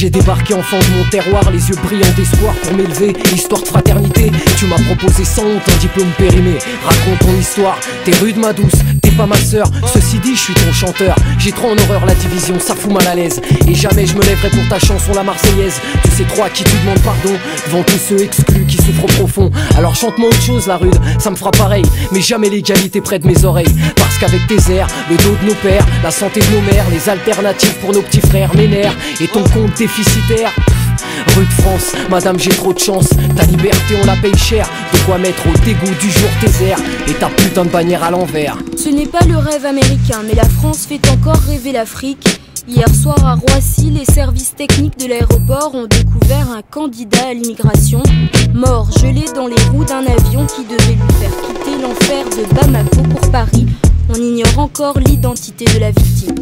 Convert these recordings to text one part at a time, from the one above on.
J'ai débarqué enfant de mon terroir, les yeux brillants d'espoir pour m'élever. Histoire de fraternité, tu m'as proposé sans honte un diplôme périmé. Raconte ton histoire, t'es rude ma douce, t'es pas ma sœur. Ceci dit, je suis ton chanteur. J'ai trop en horreur la division, ça fout mal à l'aise. Et jamais je me lèverai pour ta chanson la Marseillaise. Tu sais trop à qui tu demandes pardon, devant tous ceux exclus qui souffrent au profond. Alors chante-moi autre chose la rude, ça me fera pareil. Mais jamais l'égalité près de mes oreilles. Parce qu'avec tes airs, le dos de nos pères, la santé de nos mères, les alternatives pour nos petits frères m'énervent. Et ton compte déficitaire, rue de France, madame j'ai trop de chance. Ta liberté on la paye cher. De quoi mettre au dégoût du jour tes airs et ta putain de bannière à l'envers. Ce n'est pas le rêve américain, mais la France fait encore rêver l'Afrique. Hier soir à Roissy, les services techniques de l'aéroport ont découvert un candidat à l'immigration, mort gelé dans les roues d'un avion qui devait lui faire quitter l'enfer de Bamako pour Paris. On ignore encore l'identité de la victime.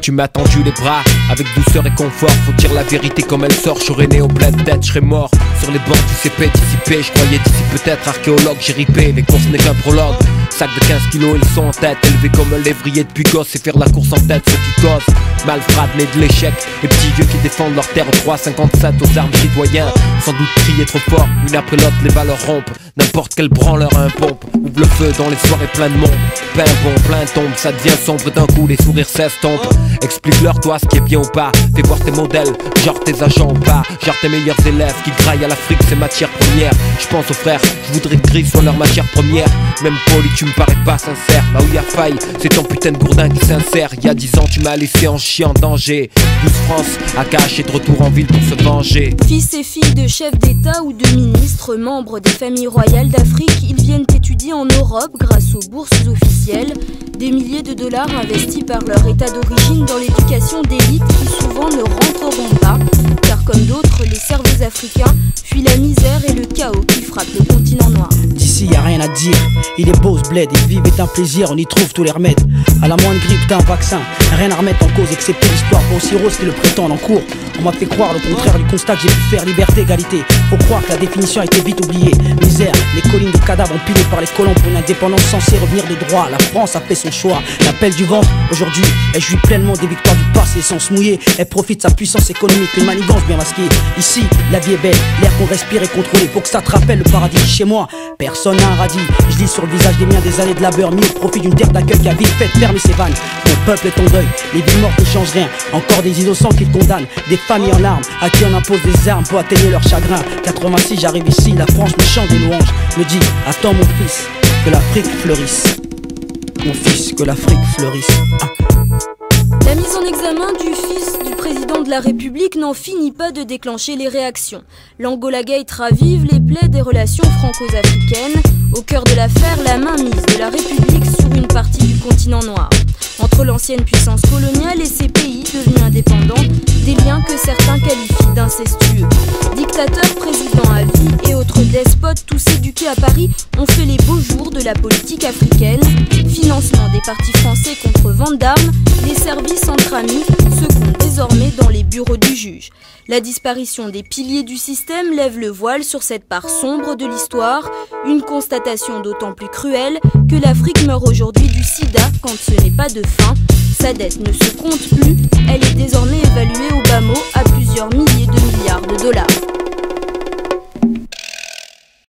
Tu m'as tendu les bras avec douceur et confort. Faut dire la vérité comme elle sort. J'aurais né au bled, tête, je serais mort sur les bords du CP dissipé. Je croyais d'ici peut-être archéologue, j'ai ripé. Les courses n'est qu'un prologue. Sac de 15 kilos, ils sont en tête. Élevé comme un lévrier depuis gosse et faire la course en tête, ceux qui causent malfrats nés de l'échec. Les petits vieux qui défendent leur terre 3,57 aux armes citoyens. Sans doute crier trop fort, une après l'autre les balles rompent. N'importe quel branleur a un pompe. Ouvre le feu dans les soirées plein de monde. Plein bon, plein tombe, ça devient sombre d'un coup, les sourires s'estompent. Explique-leur toi ce qui est bien ou pas. Fais voir tes modèles, genre tes agents ou pas. Genre tes meilleurs élèves qui graillent à l'Afrique, c'est matière première. Je pense aux frères, je voudrais que gris soit leur matière première. Même poli, tu me parais pas sincère. Là où y a faille, c'est ton putain de gourdin qui s'insère. Il y a 10 ans, tu m'as laissé en chien en danger. 12 France, à cacher de retour en ville pour se venger. Fils et filles de chefs d'État ou de ministres, membres des familles royales d'Afrique, ils viennent étudier en Europe grâce aux bourses officielles. Des milliers de dollars investis par leur état d'origine dans l'éducation d'élites qui souvent ne rentreront pas, car comme d'autres, les cerveaux africains fuient la misère et le chaos qui frappe le continent noir. D'ici y a rien à dire, il est beau ce bled, et vivre est un plaisir, on y trouve tous les remèdes. À la moindre grippe t'as un vaccin, rien à remettre en cause excepté l'histoire pas aussi rose qu'ils le prétendent en cours. On m'a fait croire le contraire du constat que j'ai pu faire, liberté, égalité. Faut croire que la définition a été vite oubliée. Misère, les collines de cadavres empilées par les colons pour une indépendance censée revenir de droit. La France a fait son choix, l'appel du ventre. Aujourd'hui, elle jouit pleinement des victoires du passé sans se mouiller. Elle profite de sa puissance économique, une manigance bien masquée. Ici, la vie est belle, l'air qu'on respire est contrôlé. Pour que ça te rappelle le paradis chez moi, personne n'a un radis. Je lis sur le visage des miens des années de labeur mis au profit d'une terre d'accueil qui a vite fait fermer ses vannes. Mon peuple est en deuil, les vies mortes ne changent rien. Encore des innocents qu'ils condamnent, des familles en larmes à qui on impose des armes pour atténuer leur chagrin. 86, j'arrive ici, la France me chante des louanges. Me dit, attends mon fils, que l'Afrique fleurisse. Mon fils, que l'Afrique fleurisse. La mise en examen du fils du président de la République n'en finit pas de déclencher les réactions. L'Angola Gate ravive les plaies des relations franco-africaines. Au cœur de l'affaire, la mainmise de la République sur une partie du continent noir. Entre l'ancienne puissance coloniale et ces pays devenus indépendants, des liens que certains qualifient d'incestueux. Dictateurs, présidents à vie et autres despotes tous éduqués à Paris ont fait les beaux jours de la politique africaine. Financement des partis français contre vente d'armes, les services entre amis se comptent désormais dans les bureaux du juge. La disparition des piliers du système lève le voile sur cette part sombre de l'histoire, une constatation d'autant plus cruelle que l'Afrique meurt aujourd'hui du sida quand ce n'est pas de faim. Sa dette ne se compte plus, elle est désormais évaluée au bas mot à plusieurs milliers de milliards de dollars.